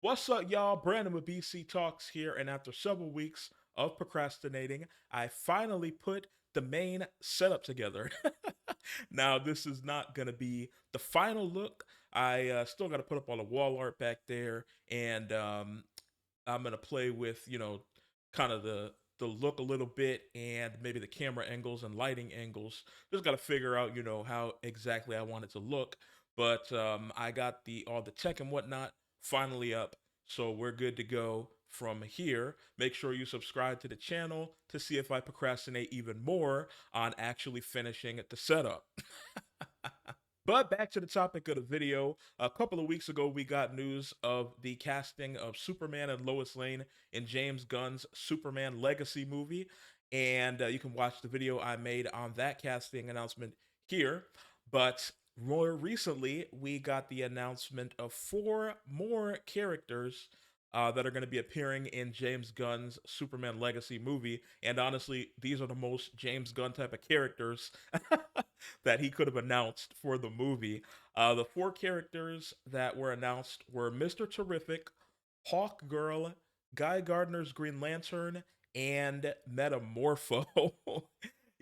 What's up, y'all? Brandon with BC Talks here, and after several weeks of procrastinating, I finally put the main setup together. Now, this is not going to be the final look. I still got to put up all the wall art back there, and I'm going to play with, kind of the look a little bit and maybe the camera angles and lighting angles. Just got to figure out, how exactly I want it to look. But I got the all the tech and whatnot finally up, so we're good to go from here. Make sure you subscribe to the channel to see if I procrastinate even more on actually finishing the setup. But back to the topic of the video. A couple of weeks ago, we got news of the casting of Superman and Lois Lane in James Gunn's Superman Legacy movie. And you can watch the video I made on that casting announcement here. But more recently, we got the announcement of four more characters that are going to be appearing in James Gunn's Superman Legacy movie. And honestly, these are the most James Gunn type of characters that he could have announced for the movie. The four characters that were announced were Mr. Terrific, Hawkgirl, Guy Gardner's Green Lantern, and Metamorpho.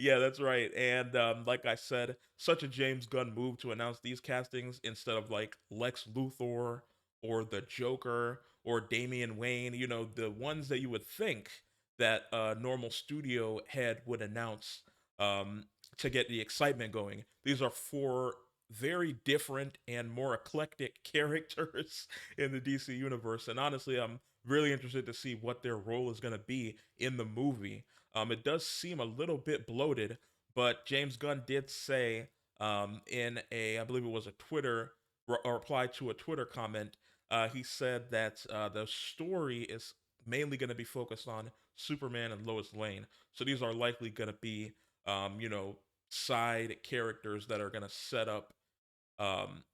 Yeah, that's right. And like I said, such a James Gunn move to announce these castings instead of like Lex Luthor or the Joker or Damian Wayne, the ones that you would think that a normal studio head would announce um, to get the excitement going. These are four very different and more eclectic characters in the DC universe. And honestly, I'm really interested to see what their role is going to be in the movie. It does seem a little bit bloated, but James Gunn did say in I believe it was a or reply to a Twitter comment, he said that the story is mainly going to be focused on Superman and Lois Lane. So these are likely going to be, side characters that are going to set up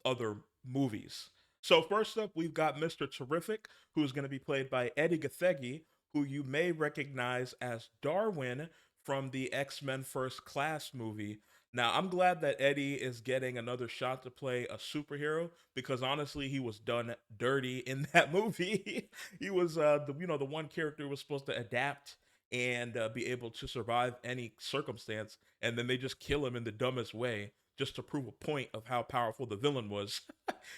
other movies. So first up, we've got Mr. Terrific, who's going to be played by Edi Gathegi, who you may recognize as Darwin from the X-Men First Class movie. Now, I'm glad that Eddie is getting another shot to play a superhero because honestly, he was done dirty in that movie. He was the one character who was supposed to adapt and be able to survive any circumstance, and then they just kill him in the dumbest way just to prove a point of how powerful the villain was.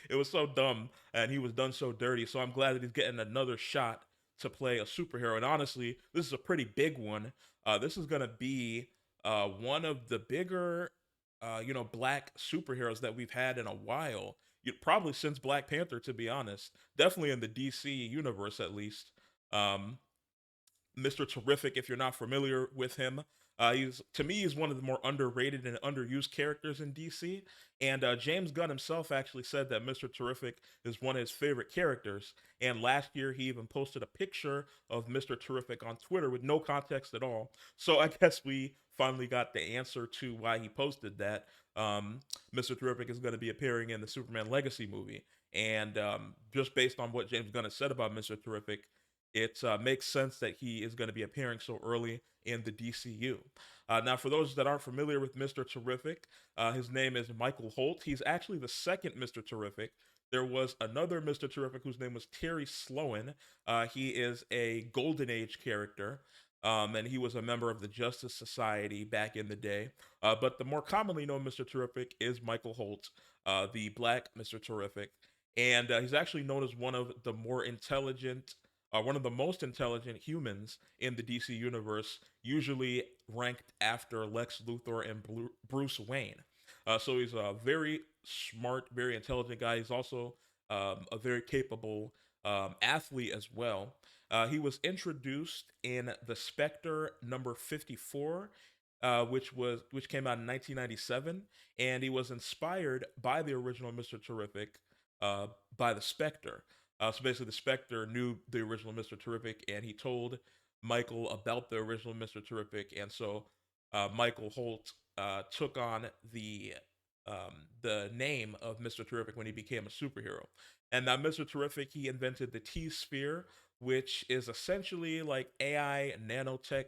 It was so dumb, and he was done so dirty. So I'm glad that he's getting another shot to play a superhero. And honestly, this is a pretty big one. This is gonna be one of the bigger, black superheroes that we've had in a while. Probably since Black Panther, to be honest. Definitely in the DC universe, at least. Um, Mr. Terrific, if you're not familiar with him. He's to me he's one of the more underrated and underused characters in DC. And James Gunn himself actually said that Mr. Terrific is one of his favorite characters. And last year he even posted a picture of Mr. Terrific on Twitter with no context at all. So I guess we finally got the answer to why he posted that. Mr. Terrific is going to be appearing in the Superman Legacy movie. And just based on what James Gunn has said about Mr. Terrific, it makes sense that he is going to be appearing so early in the DCU. Now, for those that aren't familiar with Mr. Terrific, his name is Michael Holt. He's actually the second Mr. Terrific. There was another Mr. Terrific whose name was Terry Sloan. He is a Golden Age character. And he was a member of the Justice Society back in the day. But the more commonly known Mr. Terrific is Michael Holt, the black Mr. Terrific. And he's actually known as one of the most intelligent humans in the DC universe, usually ranked after Lex Luthor and Bruce Wayne. So he's a very smart, very intelligent guy. He's also a very capable athlete as well. He was introduced in the Spectre number 54, which came out in 1997, and he was inspired by the original Mister Terrific, by the Spectre. So basically, the Spectre knew the original Mister Terrific, and he told Michael about the original Mister Terrific, and so Michael Holt took on the name of Mister Terrific when he became a superhero. And now Mister Terrific, he invented the T Sphere, which is essentially like AI nanotech,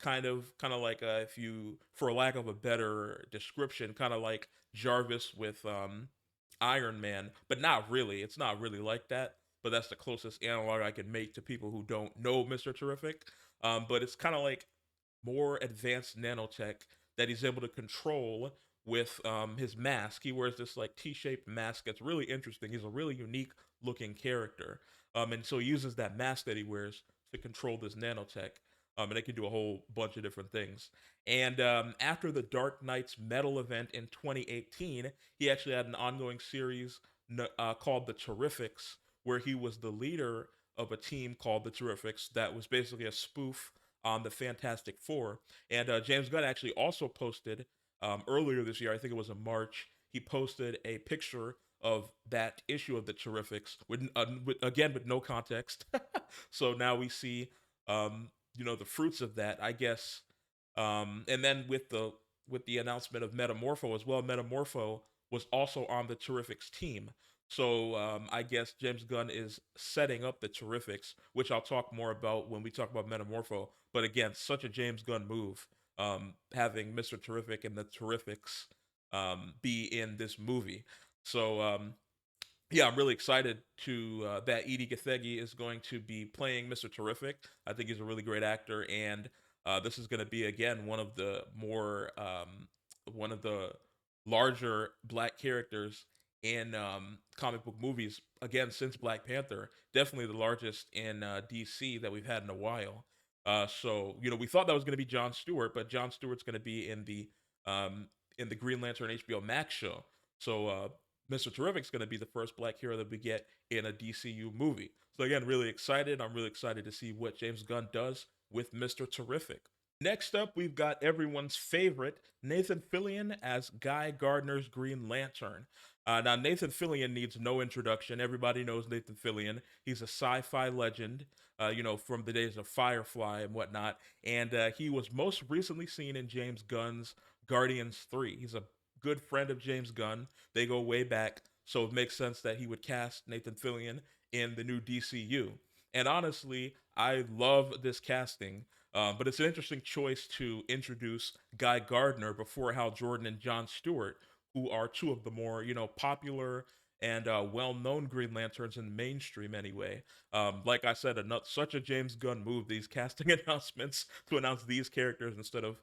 kind of like if you, for lack of a better description, kind of like Jarvis with Iron Man, but not really. It's not really like that. but that's the closest analog I can make to people who don't know Mr. Terrific. But it's kind of like more advanced nanotech that he's able to control with his mask. He wears this like T-shaped mask that's really interesting. He's a really unique looking character, and so he uses that mask that he wears to control this nanotech. And it can do a whole bunch of different things. And after the Dark Knight's Metal event in 2018, he actually had an ongoing series called The Terrifics, where he was the leader of a team called the Terrifics that was basically a spoof on the Fantastic Four. And James Gunn actually also posted earlier this year, I think it was in March, he posted a picture of that issue of the Terrifics again with no context. So now we see, the fruits of that, I guess. And then with the announcement of Metamorpho as well, Metamorpho was also on the Terrifics team. So I guess James Gunn is setting up the Terrifics, which I'll talk more about when we talk about Metamorpho. But again, such a James Gunn move, having Mr. Terrific and the Terrifics be in this movie. So yeah, I'm really excited to that Edie Gathegi is going to be playing Mr. Terrific. I think he's a really great actor, and this is going to be again one of the larger black characters in comic book movies. Again, since Black Panther, definitely the largest in DC that we've had in a while. So we thought that was going to be Jon Stewart, but Jon Stewart's going to be in the Green Lantern HBO Max show. So Mr. Terrific's going to be the first black hero that we get in a DCU movie. So again, really excited. I'm really excited to see what James Gunn does with Mr. Terrific. Next up, we've got everyone's favorite, Nathan Fillion as Guy Gardner's Green Lantern. Now, Nathan Fillion needs no introduction. Everybody knows Nathan Fillion. He's a sci-fi legend, from the days of Firefly and whatnot. And he was most recently seen in James Gunn's Guardians 3. He's a good friend of James Gunn. They go way back, so it makes sense that he would cast Nathan Fillion in the new DCU. And honestly, I love this casting. But it's an interesting choice to introduce Guy Gardner before Hal Jordan and Jon Stewart, who are two of the more popular and well-known Green Lanterns in mainstream anyway. Like I said, such a James Gunn move, these casting announcements, to announce these characters instead of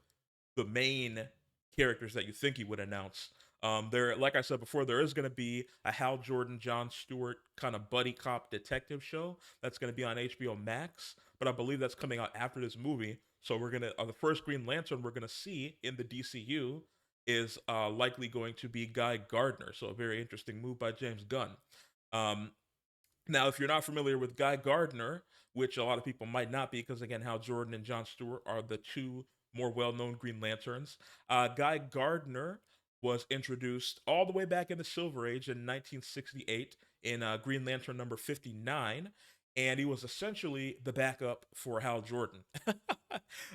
the main characters that you think he would announce. Like I said before, there is going to be a Hal Jordan, Jon Stewart kind of buddy cop detective show that's going to be on HBO Max, but I believe that's coming out after this movie. So we're gonna the first Green Lantern we're gonna see in the DCU is likely going to be Guy Gardner. So a very interesting move by James Gunn. Um, Now, if you're not familiar with Guy Gardner, which a lot of people might not be, because again, Hal Jordan and Jon Stewart are the two more well-known Green Lanterns. Guy Gardner was introduced all the way back in the Silver Age in 1968 in Green Lantern number 59, and he was essentially the backup for Hal Jordan.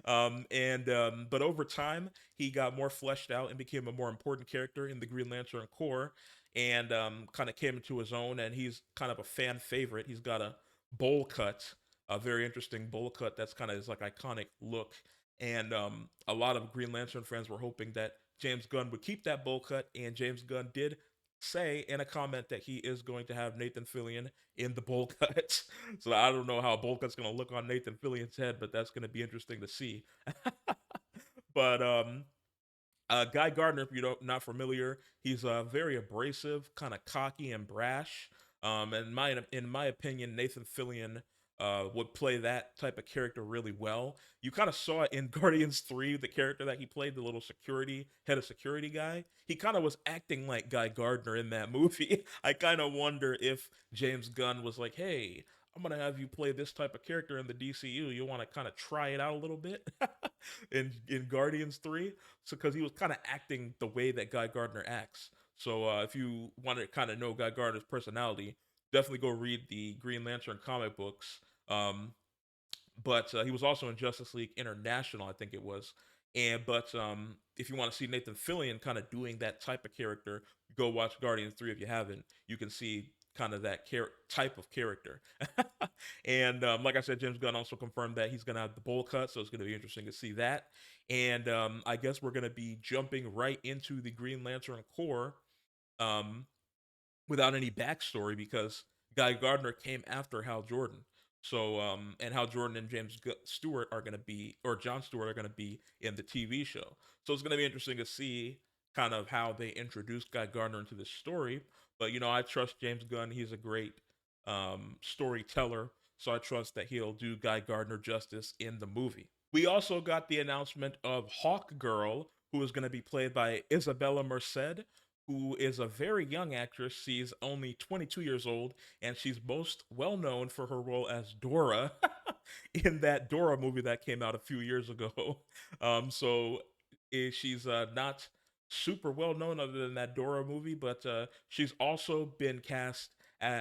But over time, he got more fleshed out and became a more important character in the Green Lantern Corps, and kind of came into his own. And he's kind of a fan favorite. He's got a bowl cut, a very interesting bowl cut that's kind of his like iconic look. And a lot of Green Lantern fans were hoping that James Gunn would keep that bowl cut, and James Gunn did say in a comment that he is going to have Nathan Fillion in the bowl cut. So I don't know how a bowl cut's going to look on Nathan Fillion's head, but that's going to be interesting to see. But Guy Gardner, if you're not familiar, he's very abrasive, kind of cocky and brash. And in my opinion, Nathan Fillion would play that type of character really well. You kind of saw it in Guardians 3, the character that he played, the little head of security guy. He kind of was acting like Guy Gardner in that movie. I kind of wonder if James Gunn was like, hey, I'm gonna have you play this type of character in the DCU. You want to kind of try it out a little bit in Guardians 3, so because he was kind of acting the way that Guy Gardner acts. So if you want to kind of know Guy Gardner's personality, definitely go read the Green Lantern comic books. But he was also in Justice League International, I think it was. But if you want to see Nathan Fillion kind of doing that type of character, go watch Guardians 3 if you haven't. You can see kind of that type of character. And like I said, James Gunn also confirmed that he's going to have the bowl cut, so it's going to be interesting to see that. And I guess we're going to be jumping right into the Green Lantern Corps, um, without any backstory, because Guy Gardner came after Hal Jordan. So, and Hal Jordan and Stewart are going to be, or John Stewart are going to be in the TV show. So it's going to be interesting to see kind of how they introduce Guy Gardner into this story. But, I trust James Gunn. He's a great storyteller. So I trust that he'll do Guy Gardner justice in the movie. We also got the announcement of Hawkgirl, who is going to be played by Isabela Merced, who is a very young actress. She's only 22 years old, and she's most well known for her role as Dora in that Dora movie that came out a few years ago. So she's not super well known other than that Dora movie, but she's also been cast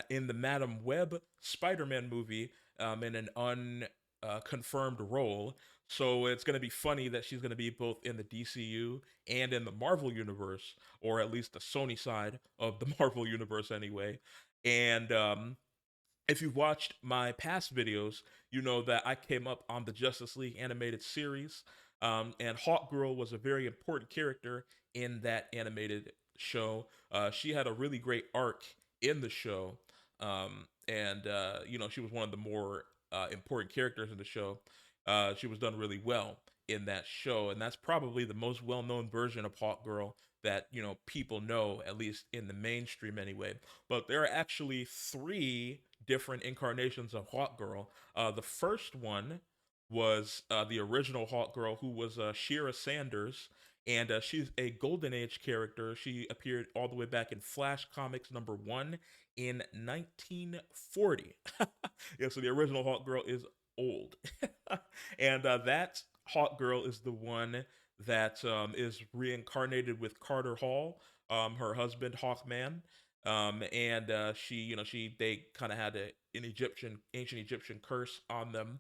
in the Madam Web Spider-Man movie in an unconfirmed role. So it's going to be funny that she's going to be both in the DCU and in the Marvel universe, or at least the Sony side of the Marvel universe anyway. And if you've watched my past videos, you know that I came up on the Justice League animated series, and Hawkgirl was a very important character in that animated show. She had a really great arc in the show, and she was one of the more important characters in the show. She was done really well in that show, and that's probably the most well-known version of Hawkgirl that people know, at least in the mainstream anyway. But there are actually three different incarnations of Hawkgirl. The first one was the original Hawkgirl, who was Shira Sanders, and she's a Golden Age character. She appeared all the way back in Flash Comics #1 in 1940. Yeah, so the original Hawkgirl is old. And that Hawkgirl is the one that is reincarnated with Carter Hall, her husband Hawkman. And they kind of had an ancient Egyptian curse on them,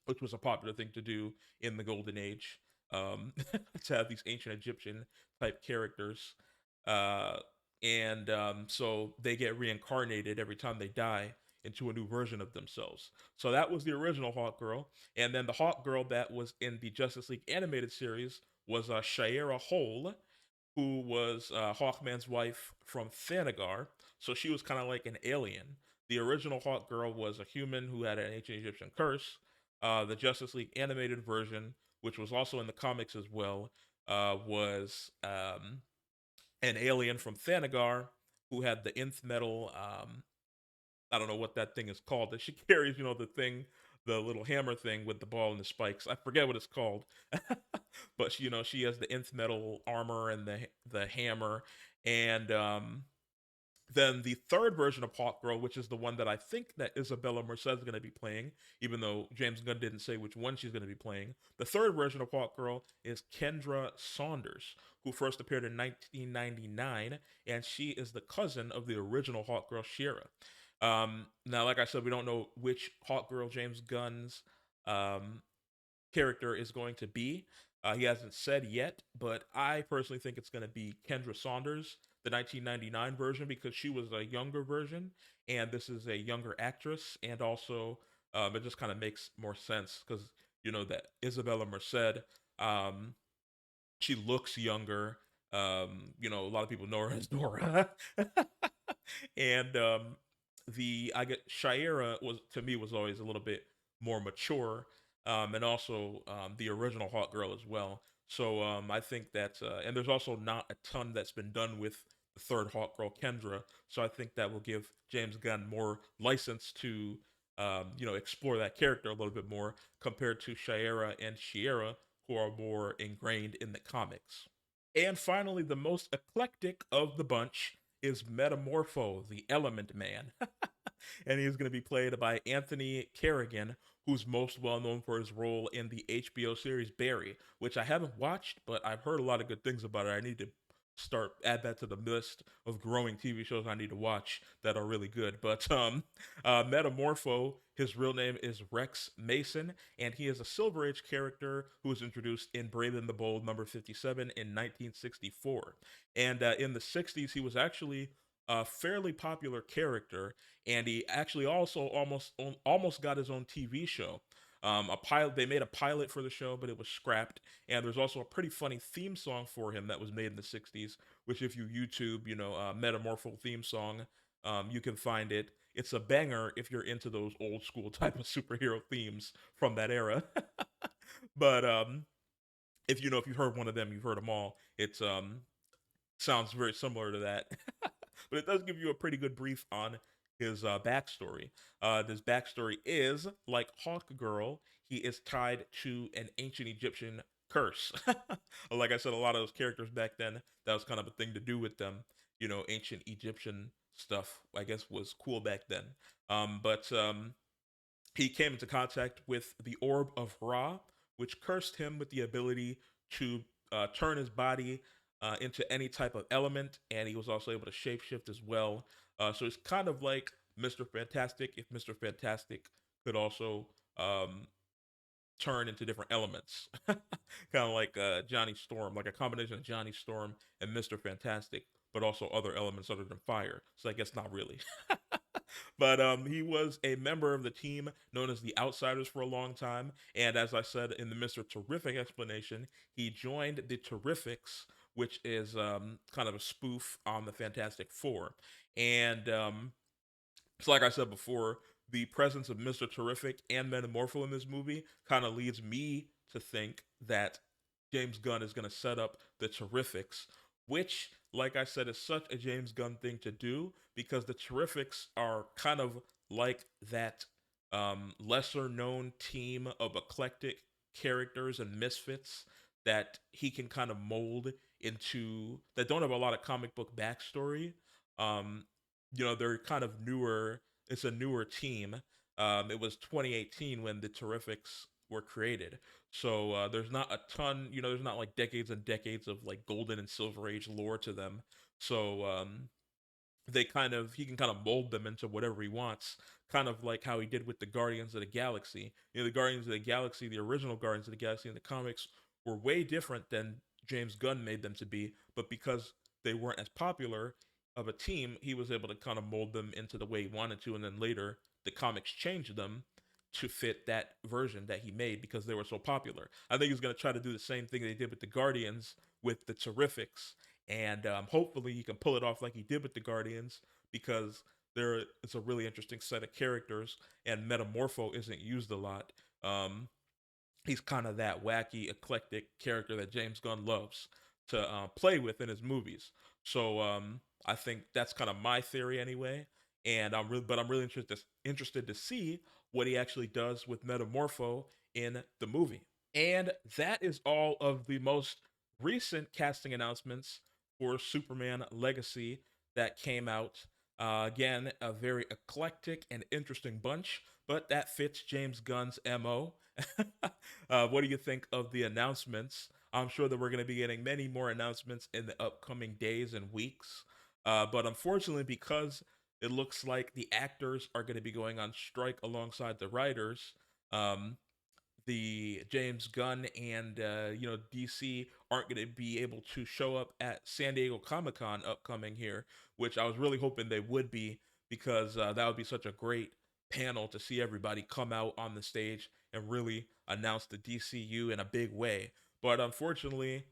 which was a popular thing to do in the Golden Age, to have these ancient Egyptian type characters. Uh, and So they get reincarnated every time they die into a new version of themselves. So that was the original Hawkgirl. And then the Hawkgirl that was in the Justice League animated series was Shayera Hole, who was Hawkman's wife from Thanagar. So she was kind of like an alien. The original Hawkgirl was a human who had an ancient Egyptian curse. The Justice League animated version, which was also in the comics as well, was an alien from Thanagar who had the nth metal. I don't know what that thing is called that she carries. The thing, the little hammer thing with the ball and the spikes. I forget what it's called, but she has the nth metal armor and the hammer, and then the third version of Hawkgirl, which is the one that I think that Isabela Merced is going to be playing, even though James Gunn didn't say which one she's going to be playing. The third version of Hawkgirl is Kendra Saunders, who first appeared in 1999, and she is the cousin of the original Hawkgirl, Shira. Now, like I said, we don't know which Hawkgirl James Gunn's um, character is going to be. He hasn't said yet, but I personally think it's going to be Kendra Saunders, the 1999 version, because she was a younger version, and this is a younger actress, and also it just kind of makes more sense because that Isabela Merced, um, she looks younger. A lot of people know her as Dora, and the I get Shira was to me was always a little bit more mature, and also the original Hawkgirl as well. So I think that, and there's also not a ton that's been done with the third Hawkgirl, Kendra. So I think that will give James Gunn more license to, explore that character a little bit more compared to Shayera and Shiera, who are more ingrained in the comics. And finally, the most eclectic of the bunch is Metamorpho, the Element Man. And he's going to be played by Anthony Carrigan, who's most well known for his role in the HBO series Barry, which I haven't watched, but I've heard a lot of good things about it. I need to add that to the list of growing TV shows I need to watch that are really good. But Metamorpho, his real name is Rex Mason, and he is a Silver Age character who was introduced in Brave and the Bold #57 in 1964. And in the 60s, he was actually a fairly popular character, and he actually also almost got his own TV show. A pilot, they made a pilot for the show, but it was scrapped. And there's also a pretty funny theme song for him that was made in the 60s, which if you YouTube, Metamorpho theme song, you can find it. it's a banger if you're into those old school type of superhero themes from that era. But if you know if you've heard one of them, you've heard them all. It's sounds very similar to that. But it does give you a pretty good brief on his backstory. His backstory is like Hawkgirl, he is tied to an ancient Egyptian curse. Like I said, a lot of those characters back then, that was kind of a thing to do with them. You know, ancient Egyptian stuff, I guess, was cool back then. But he came into contact with the Orb of Ra, which cursed him with the ability to turn his body into any type of element, and he was also able to shapeshift as well. So it's kind of like Mr. Fantastic, if Mr. Fantastic could also turn into different elements. Kind of like Johnny Storm, like a combination of Johnny Storm and Mr. Fantastic, but also other elements other than fire. So I guess not really. But he was a member of the team known as the Outsiders for a long time. And as I said in the Mr. Terrific explanation, he joined the Terrifics, which is kind of a spoof on the Fantastic Four. And so, like I said before, the presence of Mr. Terrific and Metamorpho in this movie kind of leads me to think that James Gunn is going to set up the Terrifics, which, like I said, is such a James Gunn thing to do because the Terrifics are kind of like that lesser known team of eclectic characters and misfits that he can kind of mold into that don't have a lot of comic book backstory. Um, you know, they're kind of newer. It's a newer team. It was 2018 when the Terrifics were created. So there's not a ton, you know, there's not like decades and decades of like golden and silver age lore to them. So they kind of he can kind of mold them into whatever he wants, kind of like how he did with the Guardians of the Galaxy. You know, the Guardians of the Galaxy, the original Guardians of the Galaxy in the comics were way different than James Gunn made them to be, but because they weren't as popular of a team, he was able to kind of mold them into the way he wanted to, and then later the comics changed them to fit that version that he made because they were so popular. I think he's going to try to do the same thing they did with the Guardians with the Terrifics, and hopefully he can pull it off like he did with the Guardians because there it's a really interesting set of characters, and Metamorpho isn't used a lot. He's kind of that wacky, eclectic character that James Gunn loves to play with in his movies. So I think that's kind of my theory anyway. And I'm really interested to see what he actually does with Metamorpho in the movie. And that is all of the most recent casting announcements for Superman Legacy that came out. Again, a very eclectic and interesting bunch, but that fits James Gunn's MO. What do you think of the announcements? I'm sure that we're going to be getting many more announcements in the upcoming days and weeks. But unfortunately, because it looks like the actors are going to be going on strike alongside the writers, um, the James Gunn and DC aren't going to be able to show up at San Diego Comic-Con upcoming here, which I was really hoping they would be because that would be such a great panel to see everybody come out on the stage and really announce the DCU in a big way. But unfortunately,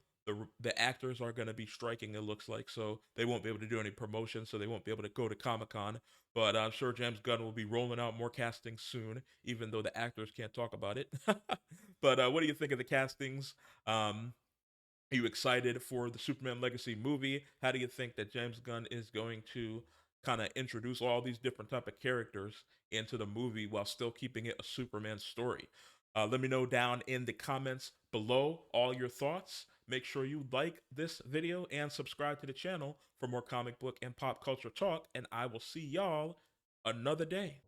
the actors are going to be striking. It looks like so they won't be able to do any promotion, so they won't be able to go to Comic Con. But I'm sure James Gunn will be rolling out more castings soon, even though the actors can't talk about it. But what do you think of the castings? Are you excited for the Superman Legacy movie? How do you think that James Gunn is going to kind of introduce all these different type of characters into the movie while still keeping it a Superman story? Let me know down in the comments below all your thoughts. Make sure you like this video and subscribe to the channel for more comic book and pop culture talk, and I will see y'all another day.